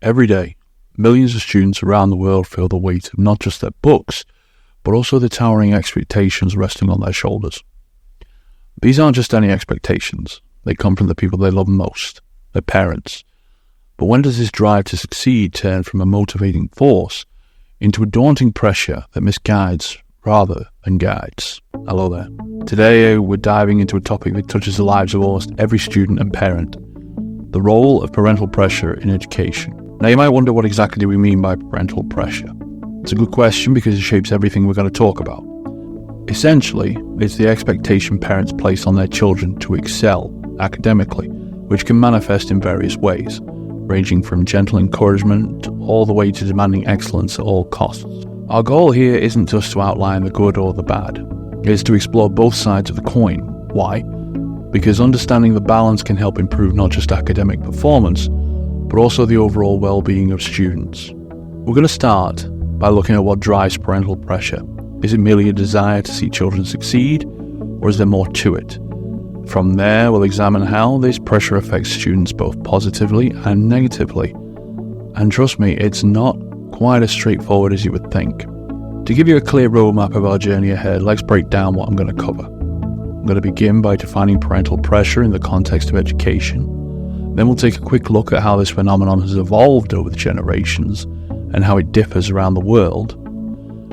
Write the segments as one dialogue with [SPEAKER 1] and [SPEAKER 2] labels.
[SPEAKER 1] Every day, millions of students around the world feel the weight of not just their books, but also the towering expectations resting on their shoulders. These aren't just any expectations. They come from the people they love most, their parents. But when does this drive to succeed turn from a motivating force into a daunting pressure that misguides rather than guides? Hello there. Today we're diving into a topic that touches the lives of almost every student and parent: the role of parental pressure in education. Now you might wonder, what exactly do we mean by parental pressure? It's a good question because it shapes everything we're going to talk about. Essentially, it's the expectation parents place on their children to excel academically, which can manifest in various ways, ranging from gentle encouragement all the way to demanding excellence at all costs. Our goal here isn't just to outline the good or the bad. It's to explore both sides of the coin. Why? Because understanding the balance can help improve not just academic performance, but also the overall well-being of students. We're going to start by looking at what drives parental pressure. Is it merely a desire to see children succeed, or is there more to it? From there, we'll examine how this pressure affects students both positively and negatively. And trust me, it's not quite as straightforward as you would think. To give you a clear roadmap of our journey ahead, let's break down what I'm going to cover. I'm going to begin by defining parental pressure in the context of education. Then we'll take a quick look at how this phenomenon has evolved over the generations and how it differs around the world.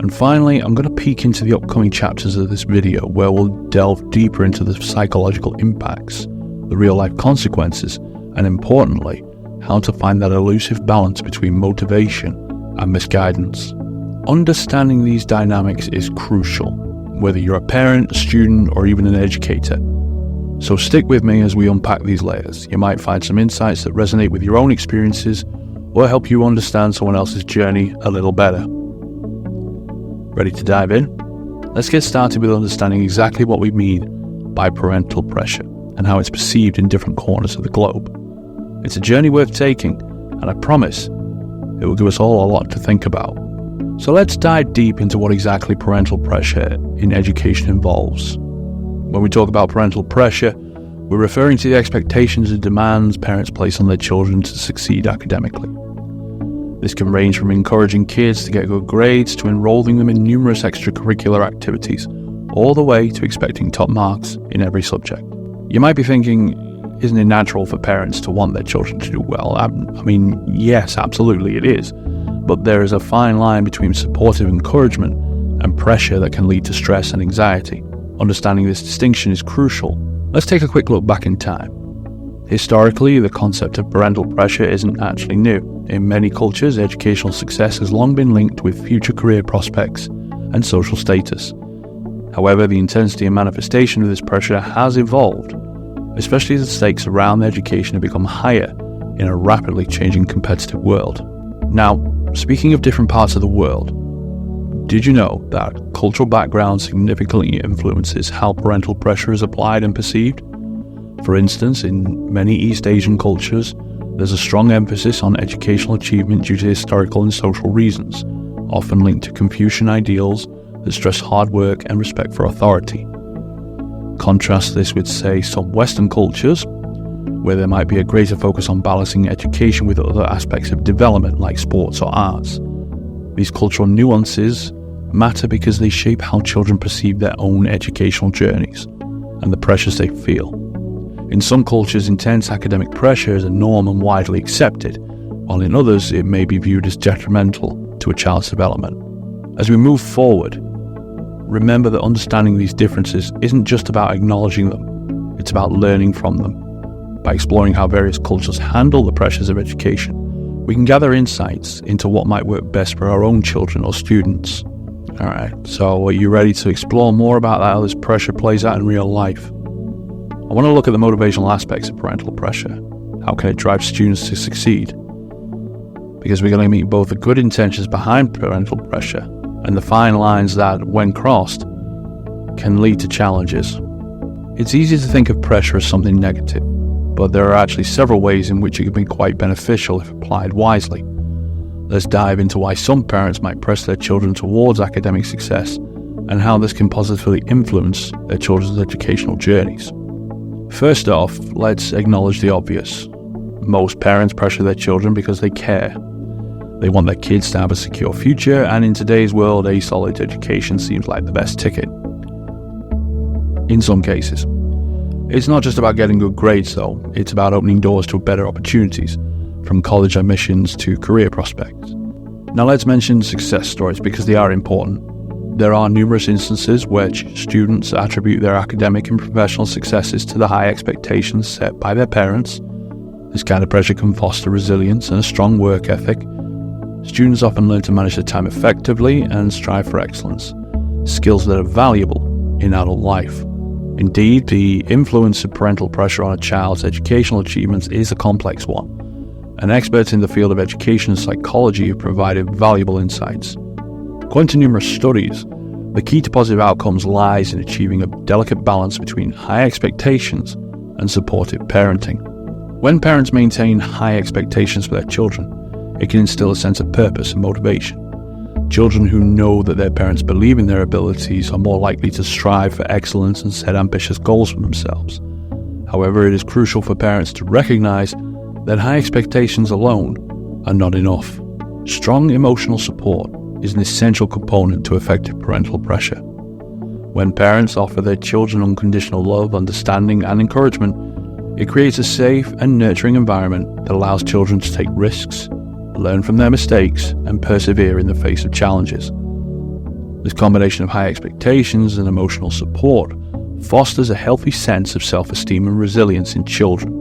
[SPEAKER 1] And finally, I'm going to peek into the upcoming chapters of this video, where we'll delve deeper into the psychological impacts, the real-life consequences, and importantly, how to find that elusive balance between motivation and misguidance. Understanding these dynamics is crucial, whether you're a parent, a student, or even an educator. So stick with me as we unpack these layers. You might find some insights that resonate with your own experiences or help you understand someone else's journey a little better. Ready to dive in? Let's get started with understanding exactly what we mean by parental pressure and how it's perceived in different corners of the globe. It's a journey worth taking, and I promise it will give us all a lot to think about. So let's dive deep into what exactly parental pressure in education involves. When we talk about parental pressure, we're referring to the expectations and demands parents place on their children to succeed academically. This can range from encouraging kids to get good grades to enrolling them in numerous extracurricular activities, all the way to expecting top marks in every subject. You might be thinking, isn't it natural for parents to want their children to do well? I mean, yes, absolutely it is. But there is a fine line between supportive encouragement and pressure that can lead to stress and anxiety. Understanding this distinction is crucial. Let's take a quick look back in time. Historically, the concept of parental pressure isn't actually new. In many cultures, educational success has long been linked with future career prospects and social status. However, the intensity and manifestation of this pressure has evolved, especially as the stakes around education have become higher in a rapidly changing competitive world. Now, speaking of different parts of the world, did you know that cultural background significantly influences how parental pressure is applied and perceived? For instance, in many East Asian cultures, there's a strong emphasis on educational achievement due to historical and social reasons, often linked to Confucian ideals that stress hard work and respect for authority. Contrast this with, say, some Western cultures, where there might be a greater focus on balancing education with other aspects of development like sports or arts. These cultural nuances matter because they shape how children perceive their own educational journeys and the pressures they feel. In some cultures, intense academic pressure is a norm and widely accepted, while in others it may be viewed as detrimental to a child's development. As we move forward, remember that understanding these differences isn't just about acknowledging them, it's about learning from them. By exploring how various cultures handle the pressures of education, we can gather insights into what might work best for our own children or students. Alright, so are you ready to explore more about how this pressure plays out in real life? I want to look at the motivational aspects of parental pressure. How can it drive students to succeed? Because we're going to meet both the good intentions behind parental pressure and the fine lines that, when crossed, can lead to challenges. It's easy to think of pressure as something negative, but there are actually several ways in which it can be quite beneficial if applied wisely. Let's dive into why some parents might press their children towards academic success and how this can positively influence their children's educational journeys. First off, let's acknowledge the obvious. Most parents pressure their children because they care. They want their kids to have a secure future, and in today's world, a solid education seems like the best ticket. In some cases. It's not just about getting good grades though, it's about opening doors to better opportunities, from college admissions to career prospects. Now let's mention success stories because they are important. There are numerous instances where students attribute their academic and professional successes to the high expectations set by their parents. This kind of pressure can foster resilience and a strong work ethic. Students often learn to manage their time effectively and strive for excellence, skills that are valuable in adult life. Indeed, the influence of parental pressure on a child's educational achievements is a complex one, and experts in the field of education and psychology have provided valuable insights. According to numerous studies, the key to positive outcomes lies in achieving a delicate balance between high expectations and supportive parenting. When parents maintain high expectations for their children, it can instill a sense of purpose and motivation. Children who know that their parents believe in their abilities are more likely to strive for excellence and set ambitious goals for themselves. However, it is crucial for parents to recognize that high expectations alone are not enough. Strong emotional support is an essential component to effective parental pressure. When parents offer their children unconditional love, understanding, and encouragement, it creates a safe and nurturing environment that allows children to take risks, learn from their mistakes, and persevere in the face of challenges. This combination of high expectations and emotional support fosters a healthy sense of self-esteem and resilience in children,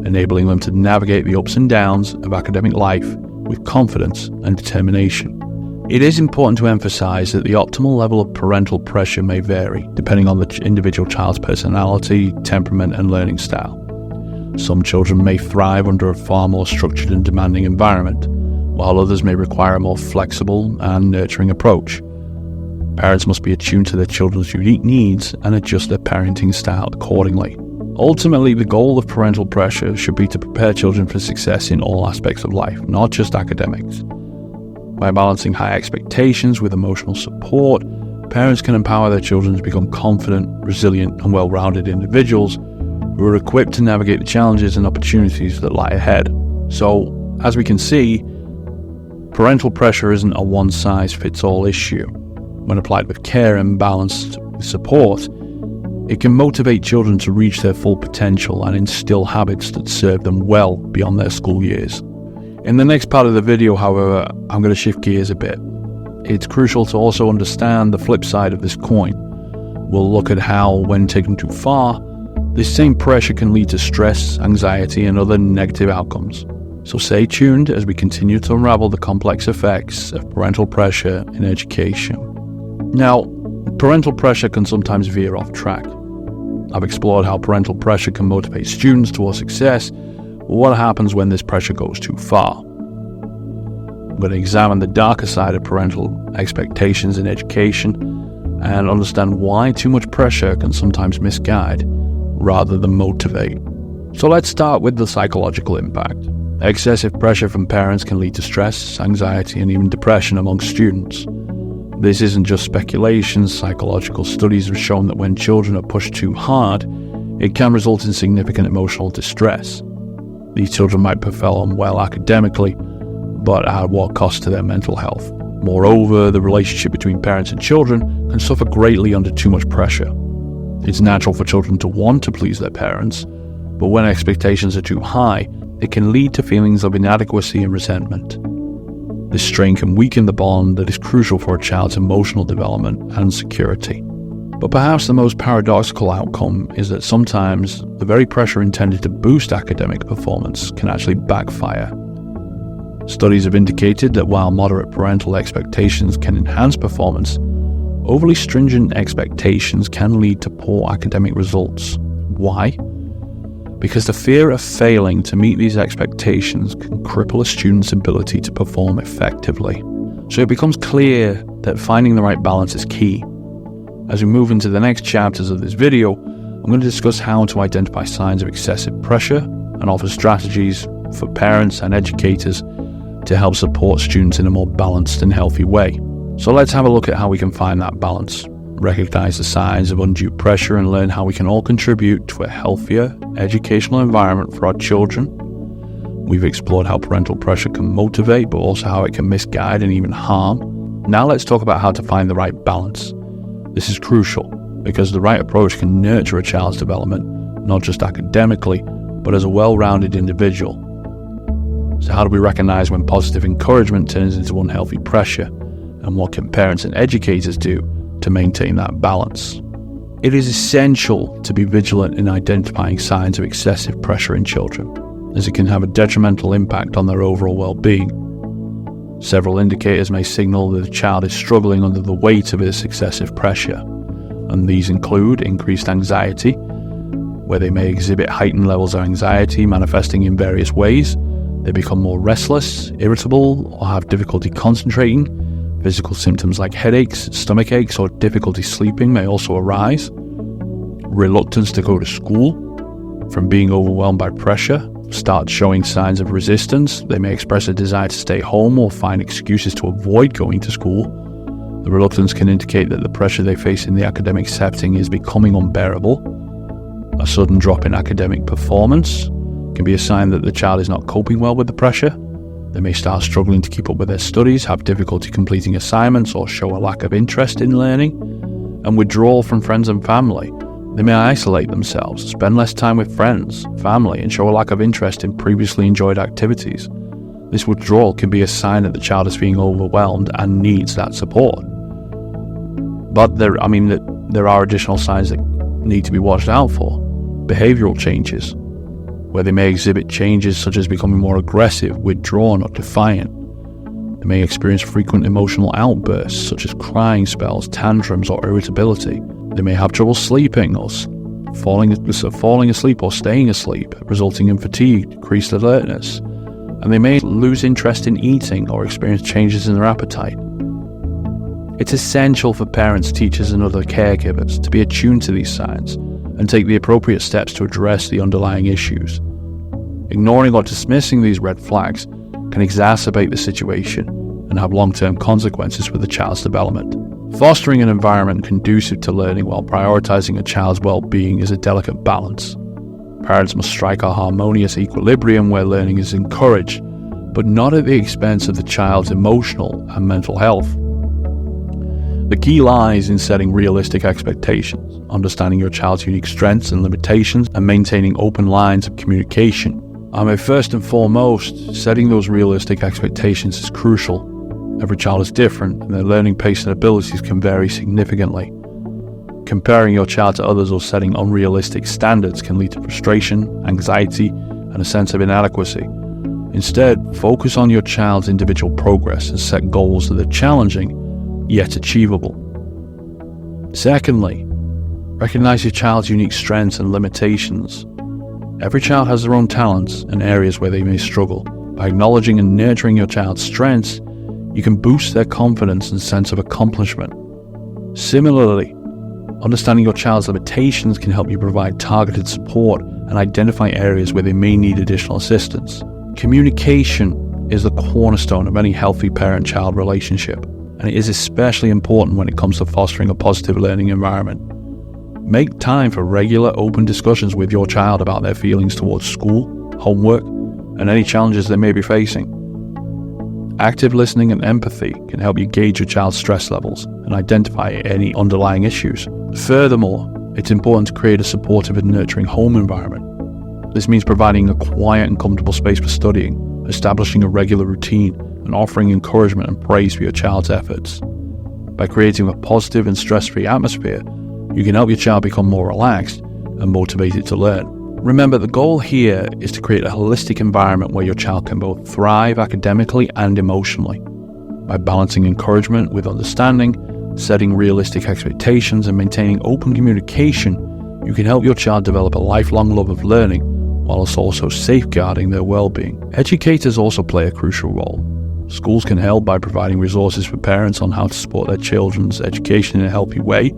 [SPEAKER 1] enabling them to navigate the ups and downs of academic life with confidence and determination. It is important to emphasize that the optimal level of parental pressure may vary, depending on the individual child's personality, temperament, and learning style. Some children may thrive under a far more structured and demanding environment, while others may require a more flexible and nurturing approach. Parents must be attuned to their children's unique needs and adjust their parenting style accordingly. Ultimately, the goal of parental pressure should be to prepare children for success in all aspects of life, not just academics. By balancing high expectations with emotional support, parents can empower their children to become confident, resilient, and well-rounded individuals who are equipped to navigate the challenges and opportunities that lie ahead. So, as we can see, parental pressure isn't a one-size-fits-all issue. When applied with care and balanced with support, it can motivate children to reach their full potential and instill habits that serve them well beyond their school years. In the next part of the video, however, I'm going to shift gears a bit. It's crucial to also understand the flip side of this coin. We'll look at how, when taken too far, this same pressure can lead to stress, anxiety, and other negative outcomes. So stay tuned as we continue to unravel the complex effects of parental pressure in education. Now, parental pressure can sometimes veer off track. I've explored how parental pressure can motivate students towards success, but what happens when this pressure goes too far? I'm going to examine the darker side of parental expectations in education and understand why too much pressure can sometimes misguide rather than motivate. So let's start with the psychological impact. Excessive pressure from parents can lead to stress, anxiety, and even depression among students. This isn't just speculation. Psychological studies have shown that when children are pushed too hard, it can result in significant emotional distress. These children might perform well academically, but at what cost to their mental health? Moreover, the relationship between parents and children can suffer greatly under too much pressure. It's natural for children to want to please their parents, but when expectations are too high, it can lead to feelings of inadequacy and resentment. This strain can weaken the bond that is crucial for a child's emotional development and security. But perhaps the most paradoxical outcome is that sometimes the very pressure intended to boost academic performance can actually backfire. Studies have indicated that while moderate parental expectations can enhance performance, overly stringent expectations can lead to poor academic results. Why? Because the fear of failing to meet these expectations can cripple a student's ability to perform effectively. So it becomes clear that finding the right balance is key. As we move into the next chapters of this video, I'm going to discuss how to identify signs of excessive pressure and offer strategies for parents and educators to help support students in a more balanced and healthy way. So let's have a look at how we can find that balance, recognize the signs of undue pressure, and learn how we can all contribute to a healthier educational environment for our children. We've explored how parental pressure can motivate, but also how it can misguide and even harm. Now let's talk about how to find the right balance. This is crucial because the right approach can nurture a child's development, not just academically, but as a well-rounded individual. So how do we recognize when positive encouragement turns into unhealthy pressure? And what can parents and educators do to maintain that balance? It is essential to be vigilant in identifying signs of excessive pressure in children, as it can have a detrimental impact on their overall well-being. Several indicators may signal that a child is struggling under the weight of this excessive pressure, and these include increased anxiety, where they may exhibit heightened levels of anxiety manifesting in various ways. They become more restless, irritable, or have difficulty concentrating. Physical symptoms like headaches, stomach aches, or difficulty sleeping may also arise. Reluctance to go to school from being overwhelmed by pressure. Start showing signs of resistance. They may express a desire to stay home or find excuses to avoid going to school. The reluctance can indicate that the pressure they face in the academic setting is becoming unbearable. A sudden drop in academic performance can be a sign that the child is not coping well with the pressure. They may start struggling to keep up with their studies, have difficulty completing assignments, or show a lack of interest in learning. And withdrawal from friends and family. They may isolate themselves, spend less time with friends, family, and show a lack of interest in previously enjoyed activities. This withdrawal can be a sign that the child is being overwhelmed and needs that support. But there are additional signs that need to be watched out for. Behavioral changes, where they may exhibit changes such as becoming more aggressive, withdrawn, or defiant. They may experience frequent emotional outbursts such as crying spells, tantrums, or irritability. They may have trouble sleeping or falling asleep or staying asleep, resulting in fatigue, decreased alertness. And they may lose interest in eating or experience changes in their appetite. It's essential for parents, teachers, and other caregivers to be attuned to these signs and take the appropriate steps to address the underlying issues. Ignoring or dismissing these red flags can exacerbate the situation and have long-term consequences for the child's development. Fostering an environment conducive to learning while prioritizing a child's well-being is a delicate balance. Parents must strike a harmonious equilibrium where learning is encouraged, but not at the expense of the child's emotional and mental health. The key lies in setting realistic expectations, understanding your child's unique strengths and limitations, and maintaining open lines of communication. First and foremost, setting those realistic expectations is crucial. Every child is different, and their learning pace and abilities can vary significantly. Comparing your child to others or setting unrealistic standards can lead to frustration, anxiety, and a sense of inadequacy. Instead, focus on your child's individual progress and set goals that are challenging, yet achievable. Secondly, recognize your child's unique strengths and limitations. Every child has their own talents and areas where they may struggle. By acknowledging and nurturing your child's strengths, you can boost their confidence and sense of accomplishment. Similarly, understanding your child's limitations can help you provide targeted support and identify areas where they may need additional assistance. Communication is the cornerstone of any healthy parent-child relationship, and it is especially important when it comes to fostering a positive learning environment. Make time for regular, open discussions with your child about their feelings towards school, homework, and any challenges they may be facing. Active listening and empathy can help you gauge your child's stress levels and identify any underlying issues. Furthermore, it's important to create a supportive and nurturing home environment. This means providing a quiet and comfortable space for studying, establishing a regular routine, and offering encouragement and praise for your child's efforts. By creating a positive and stress-free atmosphere, you can help your child become more relaxed and motivated to learn. Remember, the goal here is to create a holistic environment where your child can both thrive academically and emotionally. By balancing encouragement with understanding, setting realistic expectations, and maintaining open communication, you can help your child develop a lifelong love of learning while also safeguarding their well-being. Educators also play a crucial role. Schools can help by providing resources for parents on how to support their children's education in a healthy way.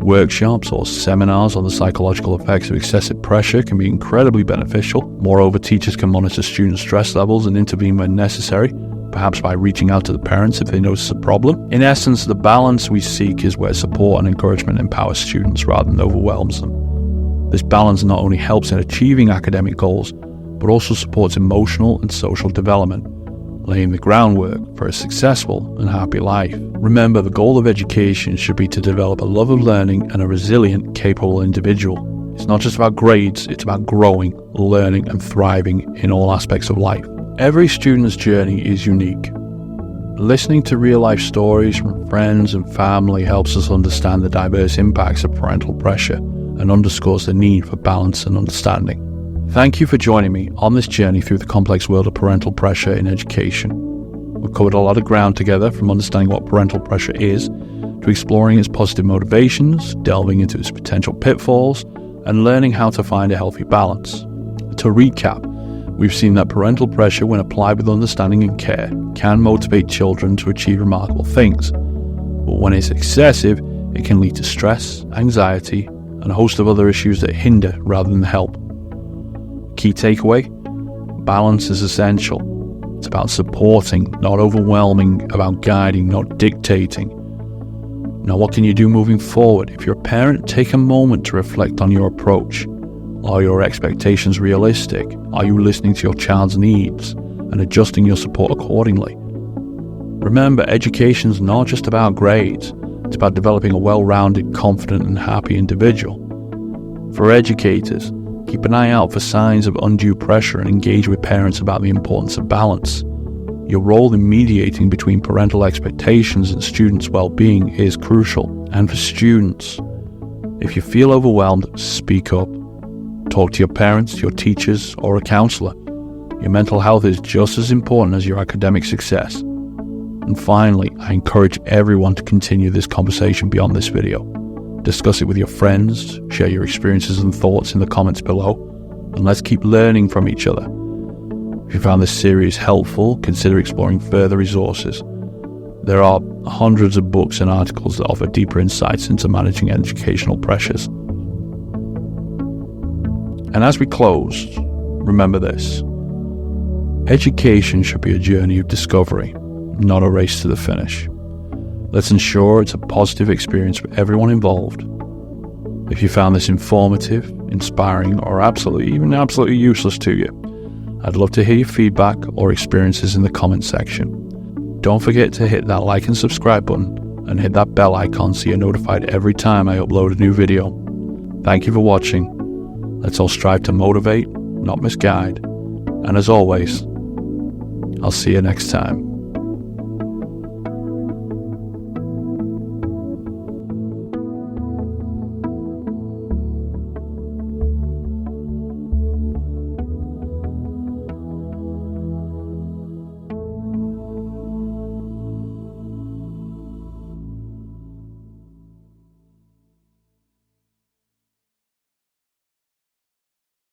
[SPEAKER 1] Workshops or seminars on the psychological effects of excessive pressure can be incredibly beneficial. Moreover, teachers can monitor student stress levels and intervene when necessary, perhaps by reaching out to the parents if they notice a problem. In essence, the balance we seek is where support and encouragement empower students rather than overwhelms them. This balance not only helps in achieving academic goals, but also supports emotional and social development, laying the groundwork for a successful and happy life. Remember, the goal of education should be to develop a love of learning and a resilient, capable individual. It's not just about grades, it's about growing, learning, and thriving in all aspects of life. Every student's journey is unique. Listening to real-life stories from friends and family helps us understand the diverse impacts of parental pressure and underscores the need for balance and understanding. Thank you for joining me on this journey through the complex world of parental pressure in education. We've covered a lot of ground together, from understanding what parental pressure is, to exploring its positive motivations, delving into its potential pitfalls, and learning how to find a healthy balance. To recap, we've seen that parental pressure, when applied with understanding and care, can motivate children to achieve remarkable things. But when it's excessive, it can lead to stress, anxiety, and a host of other issues that hinder rather than help. Key takeaway: balance is essential. It's about supporting, not overwhelming, about guiding, not dictating. Now, what can you do moving forward? If you're a parent, take a moment to reflect on your approach. Are your expectations realistic? Are you listening to your child's needs and adjusting your support accordingly? Remember, education's not just about grades. It's about developing a well-rounded, confident, and happy individual. For educators, keep an eye out for signs of undue pressure and engage with parents about the importance of balance. Your role in mediating between parental expectations and students' well-being is crucial. And for students, if you feel overwhelmed, speak up. Talk to your parents, your teachers, or a counselor. Your mental health is just as important as your academic success. And finally, I encourage everyone to continue this conversation beyond this video. Discuss it with your friends, share your experiences and thoughts in the comments below, and let's keep learning from each other. If you found this series helpful, consider exploring further resources. There are hundreds of books and articles that offer deeper insights into managing educational pressures. And as we close, remember this: education should be a journey of discovery, not a race to the finish. Let's ensure it's a positive experience for everyone involved. If you found this informative, inspiring, or absolutely useless to you, I'd love to hear your feedback or experiences in the comment section. Don't forget to hit that like and subscribe button and hit that bell icon so you're notified every time I upload a new video. Thank you for watching. Let's all strive to motivate, not misguide. And as always, I'll see you next time.